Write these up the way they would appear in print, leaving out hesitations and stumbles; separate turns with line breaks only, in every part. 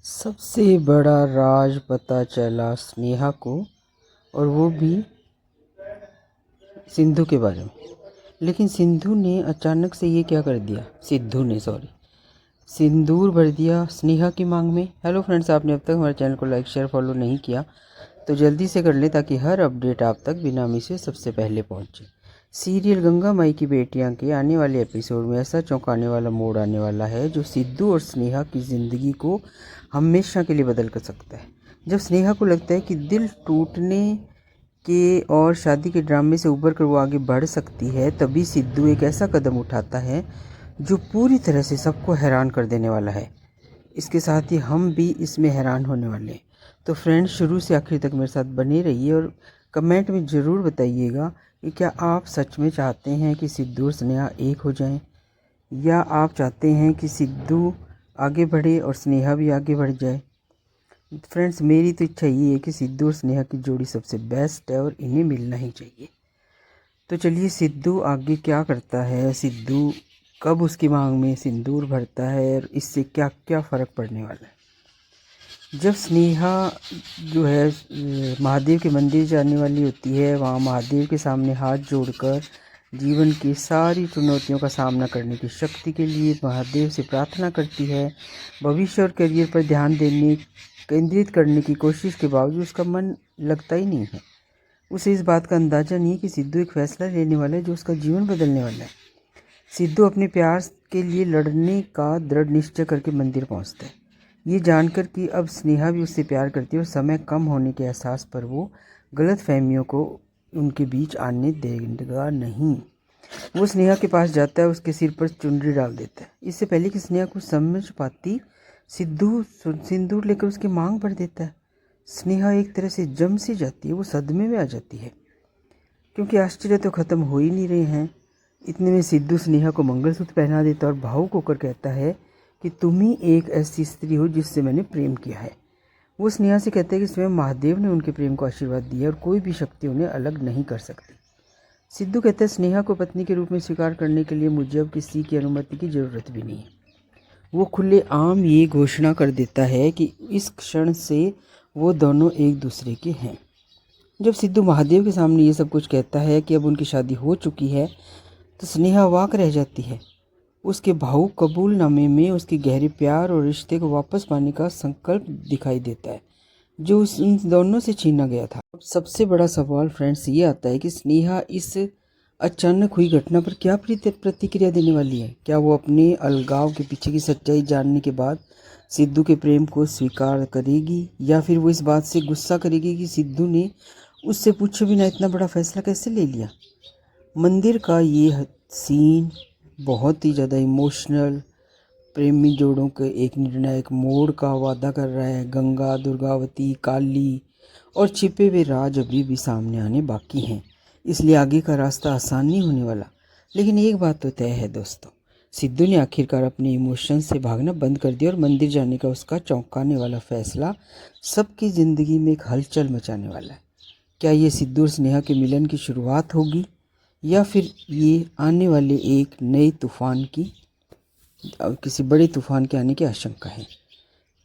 सबसे बड़ा राज पता चला स्नेहा को, और वो भी सिद्धू के बारे में। लेकिन सिद्धू ने अचानक से ये क्या कर दिया, सिंदूर भर दिया स्नेहा की मांग में। हेलो फ्रेंड्स, आपने अब तक हमारे चैनल को लाइक शेयर फॉलो नहीं किया तो जल्दी से कर ले, ताकि हर अपडेट आप तक बिना मिस से सबसे पहले पहुंचे। सीरियल गंगा माई की बेटियां के आने वाले एपिसोड में ऐसा चौंकाने वाला मोड़ आने वाला है जो सिद्धू और स्नेहा की ज़िंदगी को हमेशा के लिए बदल कर सकता है। जब स्नेहा को लगता है कि दिल टूटने के और शादी के ड्रामे से उबर कर वो आगे बढ़ सकती है, तभी सिद्धू एक ऐसा कदम उठाता है जो पूरी तरह से सबको हैरान कर देने वाला है। इसके साथ ही हम भी इसमें हैरान होने वाले हैं। तो फ्रेंड्स, शुरू से आखिर तक मेरे साथ बने रहिए और कमेंट में ज़रूर बताइएगा कि क्या आप सच में चाहते हैं कि सिद्धू और स्नेहा एक हो जाएं, या आप चाहते हैं कि सिद्धू आगे बढ़े और स्नेहा भी आगे बढ़ जाए। फ्रेंड्स, मेरी तो इच्छा ये है कि सिद्धू और स्नेहा की जोड़ी सबसे बेस्ट है और इन्हें मिलना ही चाहिए। तो चलिए, सिद्धू आगे क्या करता है, सिद्धू कब उसकी मांग में सिंदूर भरता है और इससे क्या क्या फ़र्क पड़ने वाला है। जब स्नेहा जो है महादेव के मंदिर जाने वाली होती है, वहाँ महादेव के सामने हाथ जोड़कर जीवन की सारी चुनौतियों का सामना करने की शक्ति के लिए महादेव से प्रार्थना करती है। भविष्य और करियर पर ध्यान देने केंद्रित करने की कोशिश के बावजूद उसका मन लगता ही नहीं है। उसे इस बात का अंदाज़ा नहीं है कि सिद्धू एक फ़ैसला लेने वाला है जो उसका जीवन बदलने वाला है। सिद्धू अपने प्यार के लिए लड़ने का दृढ़ निश्चय करके मंदिर पहुंचता है, ये जानकर कि अब स्नेहा भी उससे प्यार करती है और समय कम होने के एहसास पर वो गलत फहमियों को उनके बीच आने देगा नहीं। वो स्नेहा के पास जाता है, उसके सिर पर चुनरी डाल देता है। इससे पहले कि स्नेहा कुछ समझ पाती, सिद्धू सिंदूर लेकर उसकी मांग भर देता है। स्नेहा एक तरह से जम सी जाती है, वो सदमे में आ जाती है, क्योंकि आश्चर्य तो ख़त्म हो ही नहीं रहे हैं। इतने में सिद्धू स्नेहा को मंगलसूत्र पहना देता और भावुक होकर कहता है कि तुम ही एक ऐसी स्त्री हो जिससे मैंने प्रेम किया है। वो स्नेहा से कहता है कि स्वयं महादेव ने उनके प्रेम को आशीर्वाद दिया और कोई भी शक्ति उन्हें अलग नहीं कर सकती। सिद्धू कहता है स्नेहा को पत्नी के रूप में स्वीकार करने के लिए मुझे अब किसी की अनुमति की ज़रूरत भी नहीं है। वो खुलेआम ये घोषणा कर देता है कि इस क्षण से वो दोनों एक दूसरे के हैं। जब सिद्धू महादेव के सामने ये सब कुछ कहता है कि अब उनकी शादी हो चुकी है, तो स्नेहा वाक रह जाती है। उसके भावुक कबूलनामे में उसके गहरे प्यार और रिश्ते को वापस पाने का संकल्प दिखाई देता है जो उन दोनों से छीना गया था। अब सबसे बड़ा सवाल फ्रेंड्स ये आता है कि स्नेहा इस अचानक हुई घटना पर क्या प्रतिक्रिया देने वाली है। क्या वो अपने अलगाव के पीछे की सच्चाई जानने के बाद सिद्धू के प्रेम को स्वीकार करेगी, या फिर वो इस बात से गुस्सा करेगी कि सिद्धू ने उससे पूछे बिना इतना बड़ा फैसला कैसे ले लिया। मंदिर का ये सीन बहुत ही ज़्यादा इमोशनल, प्रेमी जोड़ों के एक निर्णायक मोड़ का वादा कर रहा है। गंगा, दुर्गावती, काली और छिपे हुए राज अभी भी सामने आने बाकी हैं, इसलिए आगे का रास्ता आसान नहीं होने वाला। लेकिन एक बात तो तय है दोस्तों, सिद्धू ने आखिरकार अपने इमोशन से भागना बंद कर दिया और मंदिर जाने का उसका चौंकाने वाला फैसला सबकी ज़िंदगी में एक हलचल मचाने वाला है। क्या ये सिद्धू और स्नेहा के मिलन की शुरुआत होगी, या फिर ये आने वाले एक नए तूफ़ान की, किसी बड़े तूफ़ान के आने की आशंका है।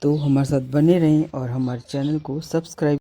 तो हमारे साथ बने रहें और हमारे चैनल को सब्सक्राइब